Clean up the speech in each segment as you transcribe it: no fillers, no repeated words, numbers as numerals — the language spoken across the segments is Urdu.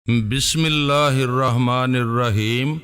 بسم اللہ الرحمن الرحیم۔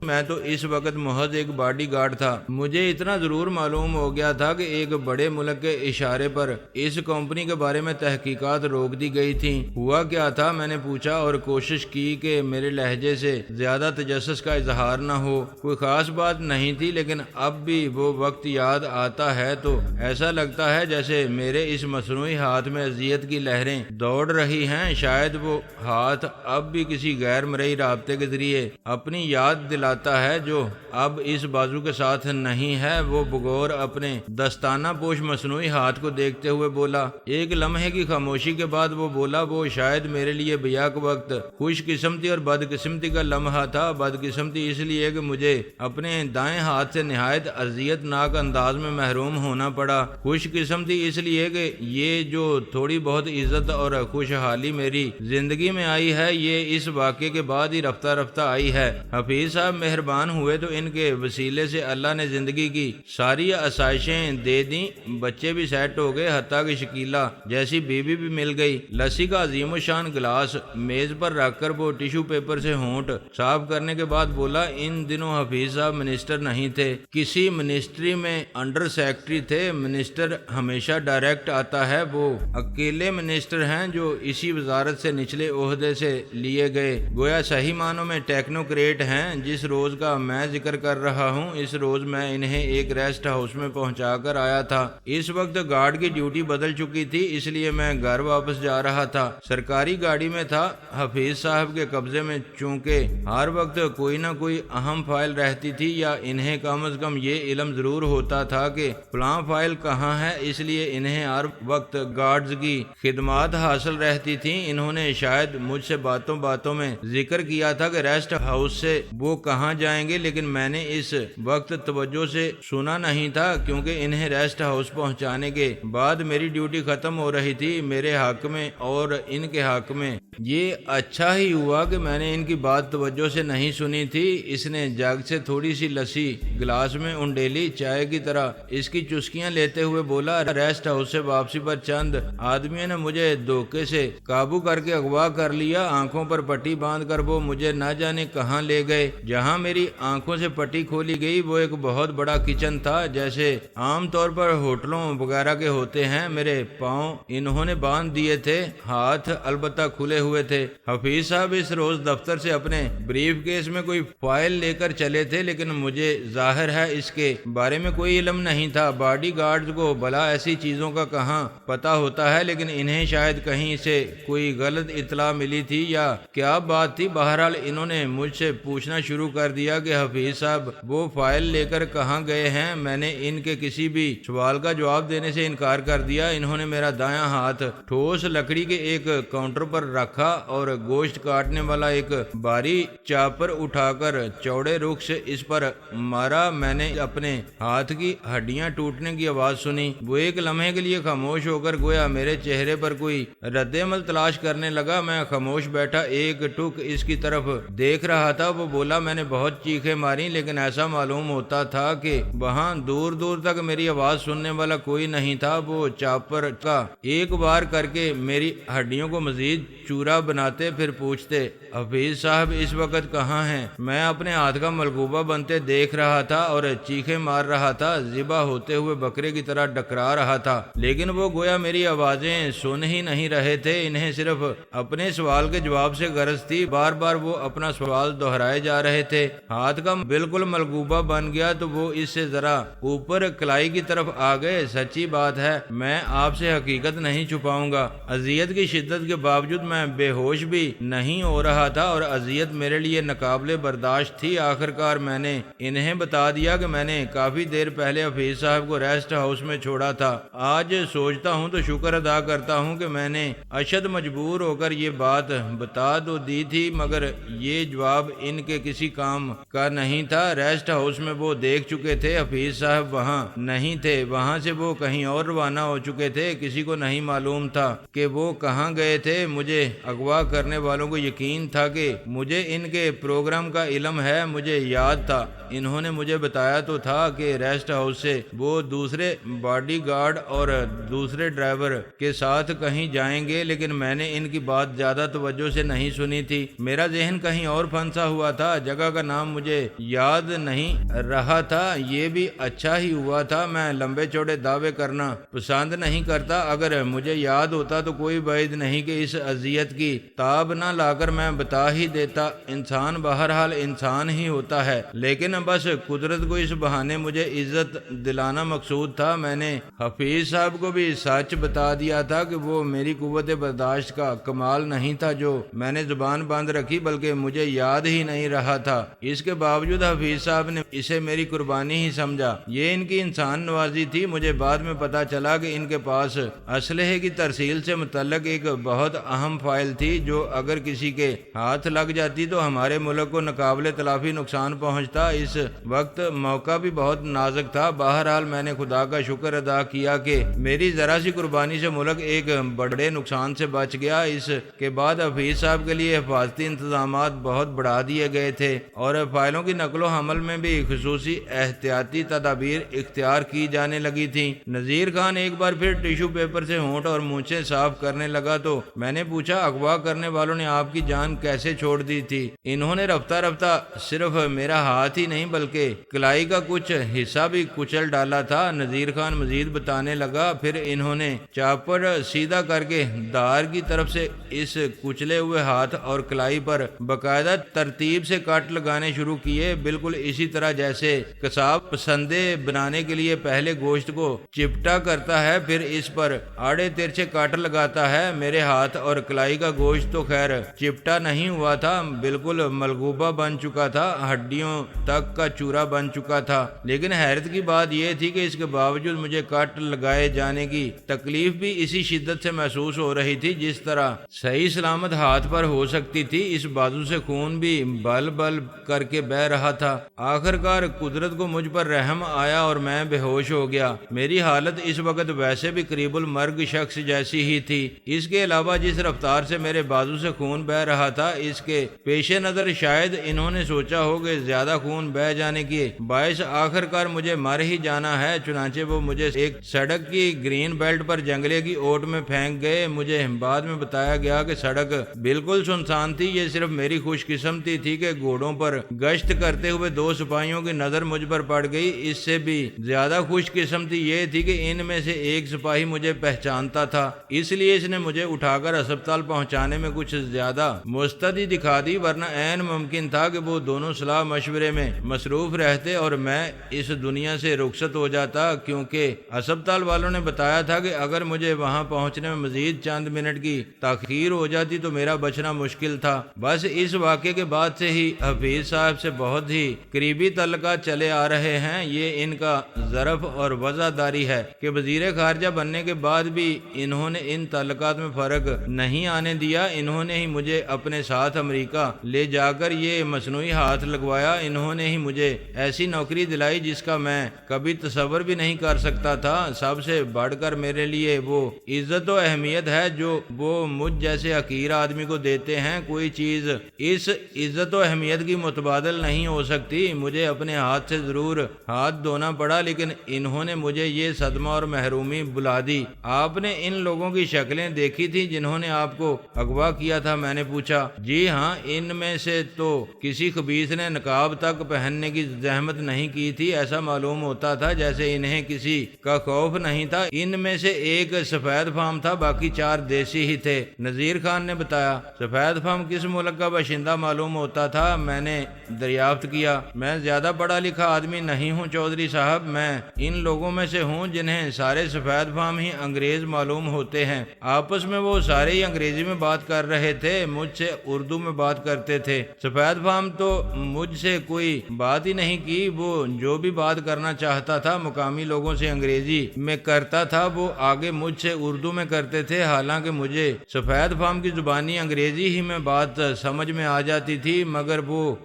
میں تو اس وقت محض ایک باڈی گارڈ تھا۔ مجھے اتنا ضرور معلوم ہو گیا تھا کہ ایک بڑے ملک کے اشارے پر اس کمپنی کے بارے میں تحقیقات روک دی گئی تھیں۔ ہوا کیا تھا، میں نے پوچھا اور کوشش کی کہ میرے لہجے سے زیادہ تجسس کا اظہار نہ ہو۔ کوئی خاص بات نہیں تھی، لیکن اب بھی وہ وقت یاد آتا ہے تو ایسا لگتا ہے جیسے میرے اس مصنوعی ہاتھ میں اذیت کی لہریں دوڑ رہی ہیں۔ شاید وہ ہاتھ اب بھی کسی غیر مرئی رابطے کے ذریعے اپنی یاد دلاتا ہے جو اب اس بازو کے ساتھ نہیں ہے۔ وہ بغور اپنے دستانہ پوش مصنوعی ہاتھ کو دیکھتے ہوئے بولا۔ ایک لمحے کی خاموشی کے بعد وہ بولا، وہ شاید میرے لیے بیاک وقت، خوش قسمتی اور بد قسمتی کا لمحہ تھا۔ بد قسمتی اس لیے کہ مجھے اپنے دائیں ہاتھ سے نہایت اذیت ناک انداز میں محروم ہونا پڑا۔ خوش قسمتی اس لیے کہ یہ جو تھوڑی بہت عزت اور خوشحالی میری زندگی میں آئی ہے، یہ اس واقعے کے بعد ہی رفتہ رفتہ آئی ہے۔ حفیظ صاحب مہربان ہوئے تو ان کے وسیلے سے اللہ نے زندگی کی ساری آسائشیں دے دیں، بچے بھی سیٹ ہو گئے، حتیٰ کہ شکیلا جیسی بیوی بھی مل گئی۔ لسی کا عظیم الشان گلاس میز پر رکھ کر وہ ٹیشو پیپر سے ہونٹ صاف کرنے کے بعد بولا، ان دنوں حفیظ صاحب منسٹر نہیں تھے، کسی منسٹری میں انڈر سیکرٹری تھے۔ منسٹر ہمیشہ ڈائریکٹ آتا ہے، وہ اکیلے منسٹر ہیں جو اسی وزارت سے نچلے عہدے سے لیے گئے، گویا صحیح معنوں میں ٹیکنوکریٹ ہیں۔ جس روز کا میں ذکر کر رہا ہوں، اس روز میں انہیں ایک ریسٹ ہاؤس میں پہنچا کر آیا تھا۔ اس وقت گارڈ کی ڈیوٹی بدل چکی تھی، اس لیے میں گھر واپس جا رہا تھا۔ سرکاری گاڑی میں تھا۔ حفیظ صاحب کے قبضے میں چونکہ ہر وقت کوئی نہ کوئی اہم فائل رہتی تھی، یا انہیں کم از کم یہ علم ضرور ہوتا تھا کہ فلاں فائل کہاں ہے، اس لیے انہیں ہر وقت گارڈز کی خدمات حاصل رہتی تھیں۔ انہوں نے شاید مجھ سے باتوں باتوں میں ذکر کیا تھا کہ ریسٹ ہاؤس سے وہ کہاں جائیں گے، لیکن میں نے اس وقت توجہ سے سنا نہیں تھا، کیونکہ انہیں ریسٹ ہاؤس پہنچانے کے بعد میری ڈیوٹی ختم ہو رہی تھی میرے حق میں اور ان کے حق میں۔ یہ اچھا ہی ہوا کہ میں نے ان کی بات توجہ سے نہیں سنی تھی۔ اس نے جگ سے تھوڑی سی لسی گلاس میں انڈیلی چائے کی طرح اس کی چسکیاں لیتے ہوئے بولا، ریسٹ ہاؤس سے واپسی پر چند آدمیوں نے مجھے دھوکے سے قابو کر کے اغوا کر لیا۔ آنکھوں پر پٹی باندھ کر وہ مجھے نہ جانے کہاں لے گئے۔ جہاں میری آنکھوں سے پٹی کھولی گئی وہ ایک بہت بڑا کچن تھا، جیسے عام طور پر ہوٹلوں وغیرہ کے ہوتے ہیں۔ میرے پاؤں انہوں نے باندھ دیے تھے، ہاتھ البتہ کھلے ہوئے تھے۔ حفیظ صاحب اس روز دفتر سے اپنے بریف کیس میں کوئی فائل لے کر چلے تھے، لیکن مجھے ظاہر ہے اس کے بارے میں کوئی علم نہیں تھا۔ باڈی گارڈز کو بھلا ایسی چیزوں کا کہاں پتہ ہوتا ہے، لیکن انہیں شاید کہیں سے کوئی غلط اطلاع ملی تھی یا کیا بات تھی۔ بہرحال انہوں نے مجھ سے پوچھنا شروع کر دیا کہ حفیظ صاحب وہ فائل لے کر کہاں گئے ہیں۔ میں نے ان کے کسی بھی سوال کا جواب دینے سے انکار کر دیا۔ انہوں نے میرا دایاں ہاتھ ٹھوس لکڑی کے ایک کاؤنٹر پر رکھا اور گوشت کاٹنے والا ایک بھاری چاپر اٹھا کر چوڑے رخ سے اس پر مارا۔ میں نے اپنے ہاتھ کی ہڈیاں ٹوٹنے کی آواز سنی۔ وہ ایک لمحے کے لیے خاموش ہو کر گویا میرے چہرے پر کوئی رد عمل تلاش کرنے لگا۔ میں خاموش بیٹھا ایک ٹک اس کی طرف دیکھ رہا تھا۔ وہ بولا، میں نے بہت چیخیں ماری، لیکن ایسا معلوم ہوتا تھا کہ وہاں دور دور تک میری آواز سننے والا کوئی نہیں تھا۔ وہ چاپر کا ایک بار کر کے میری ہڈیوں کو مزید چورا بناتے، پھر پوچھتے، حفیظ صاحب اس وقت کہاں ہیں؟ میں اپنے ہاتھ کا ملغوبہ بنتے دیکھ رہا تھا اور چیخیں مار رہا تھا، ذبح ہوتے ہوئے بکرے کی طرح ڈکرا رہا تھا، لیکن وہ گویا میری آوازیں سن ہی نہیں رہے تھے۔ انہیں صرف اپنے سوال کے جواب سے غرض تھی، بار بار وہ اپنا سوال دہرائے جا رہے تھے۔ ہاتھ کا بالکل ملغوبہ بن گیا تو وہ اس سے ذرا اوپر کلائی کی طرف آ گئے۔ سچی بات ہے، میں آپ سے حقیقت نہیں چھپاؤں گا، اذیت کی شدت کے باوجود میں بے ہوش بھی نہیں ہو رہا تھا اور اذیت میرے لیے ناقابل برداشت تھی۔ آخرکار میں نے انہیں بتا دیا کہ میں نے کافی دیر پہلے حفیظ صاحب کو ریسٹ ہاؤس میں چھوڑا تھا۔ آج سوچتا ہوں تو شکر ادا کرتا ہوں کہ میں نے اشد مجبور ہو کر یہ بات بتا تو دی تھی، مگر یہ جواب ان کے کسی کام کام کا نہیں تھا۔ ریسٹ ہاؤس میں وہ دیکھ چکے تھے حفیظ صاحب وہاں نہیں تھے، وہاں سے وہ کہیں اور روانہ ہو چکے تھے۔ کسی کو نہیں معلوم تھا کہ وہ کہاں گئے تھے۔ مجھے اغوا کرنے والوں کو یقین تھا کہ مجھے ان کے پروگرام کا علم ہے، مجھے یاد تھا، انہوں نے مجھے بتایا تو تھا کہ ریسٹ ہاؤس سے وہ دوسرے باڈی گارڈ اور دوسرے ڈرائیور کے ساتھ کہیں جائیں گے، لیکن میں نے ان کی بات زیادہ توجہ سے نہیں سنی تھی۔ میرا ذہن کہیں اور پھنسا ہوا تھا، جگہ کا نام مجھے یاد نہیں رہا تھا۔ یہ بھی اچھا ہی ہوا تھا، میں لمبے چوڑے دعوے کرنا پسند نہیں کرتا۔ اگر مجھے یاد ہوتا تو کوئی بعید نہیں کہ اس اذیت کی تاب نہ لا کر میں بتا ہی دیتا۔ انسان بہرحال انسان ہی ہوتا ہے، لیکن بس قدرت کو اس بہانے مجھے عزت دلانا مقصود تھا۔ میں نے حفیظ صاحب کو بھی سچ بتا دیا تھا کہ وہ میری قوت برداشت کا کمال نہیں تھا جو میں نے زبان بند رکھی، بلکہ مجھے یاد ہی نہیں رہا تھا۔ اس کے باوجود حفیظ صاحب نے اسے میری قربانی ہی سمجھا۔ یہ ان کی انسان نوازی تھی۔ مجھے بعد میں پتا چلا کہ ان کے پاس اسلحے کی ترسیل سے متعلق ایک بہت اہم فائل تھی، جو اگر کسی کے ہاتھ لگ جاتی تو ہمارے ملک کو ناقابل تلافی نقصان پہنچتا۔ اس وقت موقع بھی بہت نازک تھا۔ بہرحال میں نے خدا کا شکر ادا کیا کہ میری ذرا سی قربانی سے ملک ایک بڑے نقصان سے بچ گیا۔ اس کے بعد حفیظ صاحب کے لیے حفاظتی انتظامات بہت بڑھا دیے گئے تھے اور فائلوں کی نقل و حمل میں بھی خصوصی احتیاطی تدابیر اختیار کی جانے لگی تھیں۔ نذیر خان ایک بار پھر ٹیشو پیپر سے ہونٹ اور مونچھیں صاف کرنے لگا تو میں نے پوچھا، اغوا کرنے والوں نے آپ کی جان کیسے چھوڑ دی تھی؟ انہوں نے رفتہ رفتہ صرف میرا ہاتھ ہی نہیں بلکہ کلائی کا کچھ حصہ بھی کچل ڈالا تھا۔ نذیر خان مزید بتانے لگا، پھر انہوں نے چاپر سیدھا کر کے دھار کی طرف سے اس کچلے ہوئے ہاتھ اور کلائی پر باقاعدہ ترتیب سے کٹ لگانے شروع کیے، بالکل اسی طرح جیسے قصاب پسندے بنانے کے لیے پہلے گوشت کو چپٹا کرتا ہے پھر اس پر آڑے ترچھے کٹ لگاتا ہے۔ میرے ہاتھ اور کلائی کا گوشت تو خیر چپٹا نہیں ہوا تھا، بالکل ملغوبہ بن چکا تھا، ہڈیوں تک کا چورا بن چکا تھا۔ لیکن حیرت کی بات یہ تھی کہ اس کے باوجود مجھے کٹ لگائے جانے کی تکلیف بھی اسی شدت سے محسوس ہو رہی تھی جس طرح صحیح سلامت ہاتھ پر ہو سکتی تھی۔ اس بازو سے خون بھی بل بل کر کے بہہ رہا تھا۔ آخر کار قدرت کو مجھ پر رحم آیا اور میں بے ہوش ہو گیا۔ میری حالت اس وقت ویسے بھی قریب المرگ شخص جیسی ہی تھی۔ اس کے علاوہ جس رفتار سے میرے بازو سے خون بہہ رہا تھا، اس کے پیش نظر شاید انہوں نے سوچا ہو کہ زیادہ خون بہہ جانے کی باعث آخر کار مجھے مر ہی جانا ہے۔ چنانچہ وہ مجھے ایک سڑک کی گرین بیلٹ پر جنگلے کی اوٹ میں پھینک گئے۔ مجھے بعد میں بتایا گیا کہ سڑک بالکل سنسان تھی۔ یہ صرف میری خوش قسمتی تھی کہ گھوڑوں پر گشت کرتے ہوئے دو سپاہیوں کی نظر مجھ پر پڑ گئی۔ اس سے بھی زیادہ خوش قسمتی یہ تھی کہ ان میں سے ایک سپاہی مجھے پہچانتا تھا، اس لیے اس نے مجھے اٹھا کر ہسپتال پہنچانے میں کچھ زیادہ مستعدی دکھا دی، ورنہ عین ممکن تھا کہ وہ دونوں صلاح مشورے میں مصروف رہتے اور میں اس دنیا سے رخصت ہو جاتا، کیونکہ ہسپتال والوں نے بتایا تھا کہ اگر مجھے وہاں پہنچنے میں مزید چند منٹ کی تاخیر ہو جاتی تو میرا بچنا مشکل تھا۔ بس اس واقعے کے بعد سے ہی حفیظ صاحب سے بہت ہی قریبی تعلقات چلے آ رہے ہیں۔ یہ ان کا ظرف اور وضاحداری ہے کہ وزیر خارجہ بننے کے بعد بھی انہوں نے ان تعلقات میں فرق نہیں آنے دیا۔ انہوں نے ہی مجھے اپنے ساتھ امریکہ لے جا کر یہ مصنوعی ہاتھ لگوایا۔ انہوں نے ہی مجھے ایسی نوکری دلائی جس کا میں کبھی تصور بھی نہیں کر سکتا تھا۔ سب سے بڑھ کر میرے لیے وہ عزت و اہمیت ہے جو وہ مجھ جیسے حقیر آدمی کو دیتے ہیں۔ کوئی چیز اس عزت و اہمیت کی متبادل نہیں ہو سکتی۔ مجھے اپنے ہاتھ سے ضرور ہاتھ دھونا پڑا، لیکن انہوں نے مجھے یہ صدمہ اور محرومی بلا دی۔ آپ نے ان لوگوں کی شکلیں دیکھی تھی جنہوں نے آپ کو اغوا کیا تھا؟ میں نے پوچھا۔ جی ہاں، ان میں سے تو کسی خبیث نے نقاب تک پہننے کی زحمت نہیں کی تھی۔ ایسا معلوم ہوتا تھا جیسے انہیں کسی کا خوف نہیں تھا۔ ان میں سے ایک سفید فام تھا، باقی چار دیسی ہی تھے، نذیر خان نے بتایا۔ سفید فام کس ملک کا باشندہ معلوم ہوتا تھا؟ میں نے دریافت کیا۔ میں زیادہ پڑھا لکھا آدمی نہیں ہوں چودھری صاحب، میں ان لوگوں میں سے ہوں جنہیں سارے سفید فام ہی انگریز معلوم ہوتے ہیں۔ آپس میں وہ سارے ہی انگریزی میں بات کر رہے تھے، مجھ سے اردو میں بات کرتے تھے۔ سفید فام تو مجھ سے کوئی بات ہی نہیں کی، وہ جو بھی بات کرنا چاہتا تھا مقامی لوگوں سے انگریزی میں کرتا تھا، وہ آگے مجھ سے اردو میں کرتے تھے، حالانکہ مجھے سفید فام کی زبانی انگریزی ہی میں بات سمجھ میں آ جاتی تھی، مگر وہ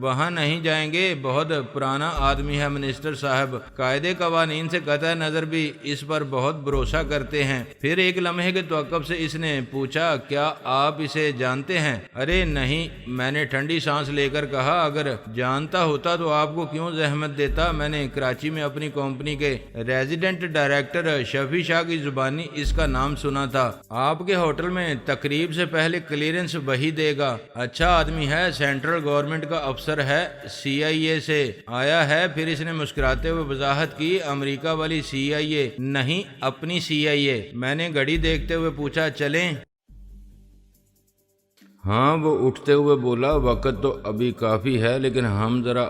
وہاں نہیں جائیں گے۔ بہت پرانا آدمی ہے منسٹر صاحب، قاعدے قوانین سے قطع نظر بھی اس پر بہت بھروسہ کرتے ہیں۔ پھر ایک لمحے کے توقف سے اس نے پوچھا، کیا آپ اسے جانتے ہیں؟ ارے نہیں، میں نے ٹھنڈی سانس لے کر کہا، اگر جانتا ہوتا تو آپ کو کیوں زحمت دیتا؟ میں نے کراچی میں اپنی کمپنی کے ریزیڈنٹ ڈائریکٹر شفیع شاہ کی زبانی اس کا نام سنا تھا۔ آپ کے ہوٹل میں تقریب سے پہلے کلیئرنس وہی دے گا۔ اچھا آدمی ہے، سینٹرل گورنمنٹ کا افسر ہے، CIA سے آیا ہے۔ پھر اس نے مسکراتے ہوئے وضاحت کی، امریکہ والی CIA نہیں، اپنی CIA۔ میں نے گھڑی دیکھتے ہوئے پوچھا، چلیں؟ ہاں، وہ اٹھتے ہوئے بولا، وقت تو ابھی کافی ہے لیکن ہم ذرا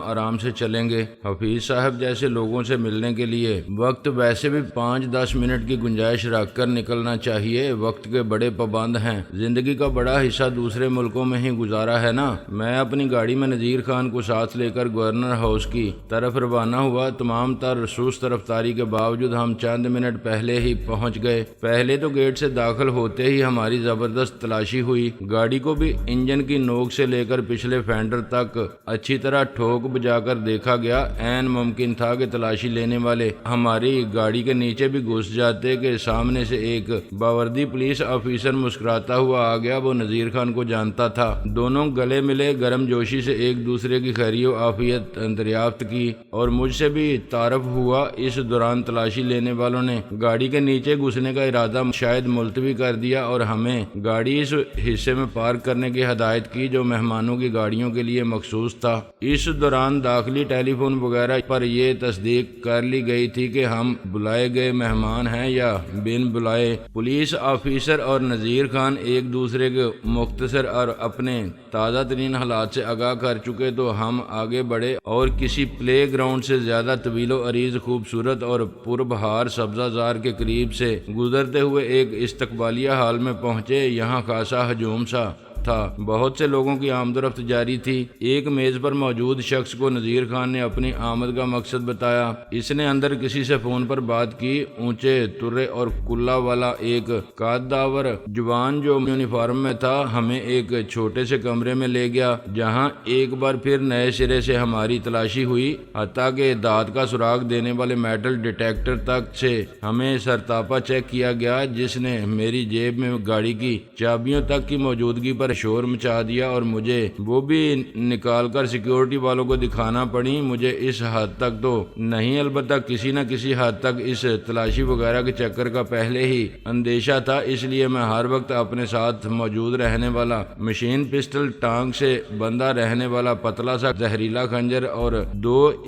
آرام سے چلیں گے۔ حفیظ صاحب جیسے لوگوں سے ملنے کے لیے وقت ویسے بھی 5-10 منٹ کی گنجائش رکھ کر نکلنا چاہیے۔ وقت کے بڑے پابند ہیں، زندگی کا بڑا حصہ دوسرے ملکوں میں ہی گزارا ہے نا۔ میں اپنی گاڑی میں نذیر خان کو ساتھ لے کر گورنر ہاؤس کی طرف روانہ ہوا۔ تمام تر سست رفتاری کے باوجود ہم چند منٹ پہلے ہی پہنچ گئے۔ پہلے تو گیٹ سے داخل ہوتے ہی ہماری زبردست تلاشی ہوئی۔ گاڑی کو بھی انجن کی نوک سے لے کر پچھلے فینڈر تک اچھی طرح ٹھوک بجا کر دیکھا گیا۔ عین ممکن تھا کہ تلاشی لینے والے ہماری گاڑی کے نیچے بھی گھس جاتے کہ سامنے سے ایک باوردی پولیس آفیسر مسکراتا ہوا آ گیا۔ وہ نذیر خان کو جانتا تھا۔ دونوں گلے ملے، گرم جوشی سے ایک دوسرے کی خیر و عافیت دریافت کی اور مجھ سے بھی تعارف ہوا۔ اس دوران تلاشی لینے والوں نے گاڑی کے نیچے گھسنے کا ارادہ شاید ملتوی کر دیا اور ہمیں گاڑی اس حصے میں پارک کرنے کی ہدایت کی جو مہمانوں کی گاڑیوں کے لیے مخصوص تھا۔ اس دوران داخلی ٹیلی فون وغیرہ پر یہ تصدیق کر لی گئی تھی کہ ہم بلائے گئے مہمان ہیں یا بن بلائے۔ پولیس آفیسر اور نذیر خان ایک دوسرے کے مختصر اور اپنے تازہ ترین حالات سے آگاہ کر چکے تو ہم آگے بڑھے اور کسی پلے گراؤنڈ سے زیادہ طویل و عریض خوبصورت اور پربہار سبزہ زار کے قریب سے گزرتے ہوئے ایک استقبالیہ ہال میں پہنچے۔ یہاں خاصا ہجوم سا تھا، بہت سے لوگوں کی آمد و رفت جاری تھی۔ ایک میز پر موجود شخص کو نذیر خان نے اپنی آمد کا مقصد بتایا۔ اس نے اندر کسی سے فون پر بات کی۔ اونچے ترے اور کلا والا ایک قدداور جوان جو یونیفارم میں تھا ہمیں ایک چھوٹے سے کمرے میں لے گیا جہاں ایک بار پھر نئے سرے سے ہماری تلاشی ہوئی، حتیٰ کہ دانت کا سراغ دینے والے میٹل ڈیٹیکٹر تک سے ہمیں سرتاپا چیک کیا گیا، جس نے میری جیب میں گاڑی کی چابیوں تک کی موجودگی پر شور مچا دیا اور مجھے وہ بھی نکال کر سیکیورٹی والوں کو دکھانا پڑی۔ مجھے اس حد تک تو نہیں، البتہ کسی نہ کسی حد تک اس تلاشی وغیرہ کے چکر کا پہلے ہی اندیشہ تھا، اس لیے میں ہر وقت اپنے ساتھ موجود رہنے والا مشین پسٹل، ٹانگ سے بندہ رہنے والا پتلا سا زہریلا خنجر اور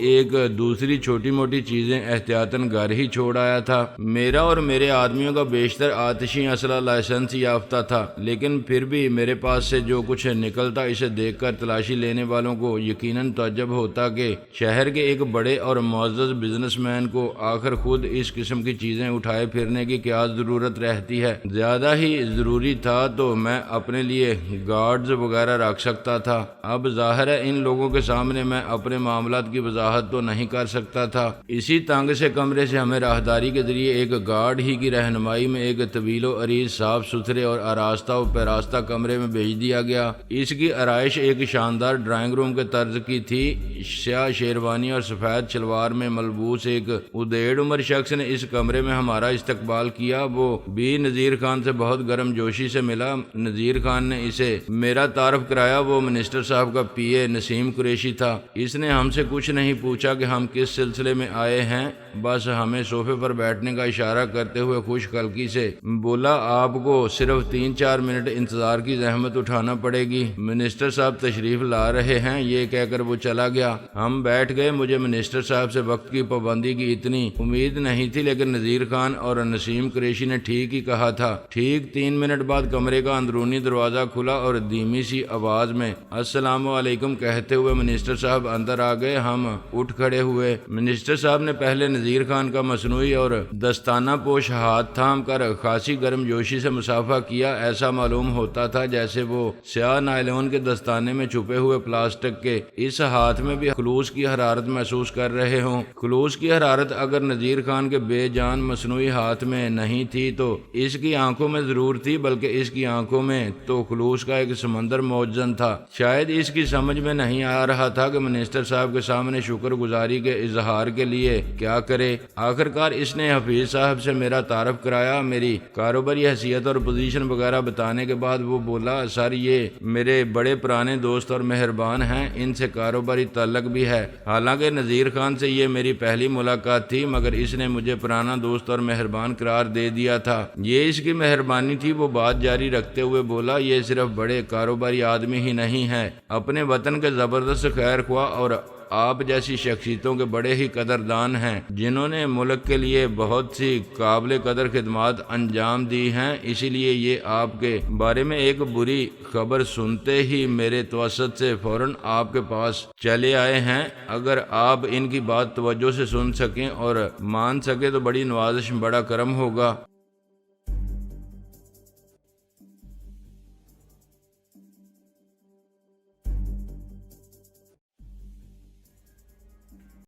ایک دوسری چھوٹی موٹی چیزیں احتیاطاً گھر ہی چھوڑ آیا تھا۔ میرا اور میرے آدمیوں کا بیشتر آتشی اسلحہ لائسنس یافتہ تھا، لیکن پھر بھی میرے پاس سے جو کچھ نکلتا اسے دیکھ کر تلاشی لینے والوں کو یقیناً تعجب ہوتا کہ شہر کے ایک بڑے اور معزز بزنس مین کو آخر خود اس قسم کی چیزیں اٹھائے پھرنے کی کیا ضرورت رہتی ہے۔ زیادہ ہی ضروری تھا تو میں اپنے لیے گارڈز وغیرہ رکھ سکتا تھا۔ اب ظاہر ہے ان لوگوں کے سامنے میں اپنے معاملات کی وضاحت تو نہیں کر سکتا تھا۔ اسی تنگ سے کمرے سے ہمیں راہداری کے ذریعے ایک گارڈ ہی کی رہنمائی میں ایک طویل و عریض صاف ستھرے اور آراستہ و پیراستہ کمرے میں بھیج دیا گیا۔ اس کی آرائش ایک شاندار ڈرائنگ روم کے طرز کی تھی۔ سیاہ شیروانی اور سفید شلوار میں ملبوس ایک ادیڑ عمر شخص نے اس کمرے میں ہمارا استقبال کیا۔ وہ بھی نذیر خان سے بہت گرم جوشی سے ملا۔ نذیر خان نے اسے میرا تعارف کرایا۔ وہ منسٹر صاحب کا PA نسیم قریشی تھا۔ اس نے ہم سے کچھ نہیں پوچھا کہ ہم کس سلسلے میں آئے ہیں، بس ہمیں صوفے پر بیٹھنے کا اشارہ کرتے ہوئے خوش قلقی سے بولا، آپ کو صرف 3-4 منٹ انتظار کی زحمت اٹھانا پڑے گی، منسٹر صاحب تشریف لا رہے ہیں۔ یہ کہہ کر وہ چلا گیا۔ ہم بیٹھ گئے۔ مجھے منسٹر صاحب سے وقت کی پابندی کی اتنی امید نہیں تھی، لیکن نذیر خان اور نسیم قریشی نے ٹھیک ہی کہا تھا۔ ٹھیک 3 منٹ بعد کمرے کا اندرونی دروازہ کھلا اور دھیمی سی آواز میں السلام علیکم کہتے ہوئے منسٹر صاحب اندر آ گئے۔ ہم اٹھ کھڑے ہوئے۔ منسٹر صاحب نے پہلے نذیر خان کا مصنوعی اور دستانہ پوش ہاتھ تھام کر خاصی گرم جوشی سے مصافحہ کیا۔ ایسا معلوم ہوتا تھا جیسے جیسے وہ سیاہ نائلون کے دستانے میں چھپے ہوئے پلاسٹک کے اس ہاتھ میں بھی خلوص کی حرارت محسوس کر رہے ہوں۔ خلوص کی حرارت اگر نذیر خان کے بے جان مصنوعی ہاتھ میں نہیں تھی تو اس کی آنکھوں میں ضرور تھی، بلکہ اس کی آنکھوں میں تو خلوص کا ایک سمندر موجزن تھا۔ شاید اس کی سمجھ میں نہیں آ رہا تھا کہ منسٹر صاحب کے سامنے شکر گزاری کے اظہار کے لیے کیا کرے۔ آخرکار اس نے حفیظ صاحب سے میرا تعارف کرایا۔ میری کاروباری حیثیت اور پوزیشن وغیرہ بتانے کے بعد وہ بولا، سر یہ میرے بڑے پرانے دوست اور مہربان ہیں، ان سے کاروباری تعلق بھی ہے۔ حالانکہ نذیر خان سے یہ میری پہلی ملاقات تھی، مگر اس نے مجھے پرانا دوست اور مہربان قرار دے دیا تھا۔ یہ اس کی مہربانی تھی۔ وہ بات جاری رکھتے ہوئے بولا، یہ صرف بڑے کاروباری آدمی ہی نہیں ہیں، اپنے وطن کے زبردست خیر خواہ اور آپ جیسی شخصیتوں کے بڑے ہی قدردان ہیں، جنہوں نے ملک کے لیے بہت سی قابل قدر خدمات انجام دی ہیں۔ اسی لیے یہ آپ کے بارے میں ایک بری خبر سنتے ہی میرے توسط سے فوراً آپ کے پاس چلے آئے ہیں۔ اگر آپ ان کی بات توجہ سے سن سکیں اور مان سکیں تو بڑی نوازش، بڑا کرم ہوگا۔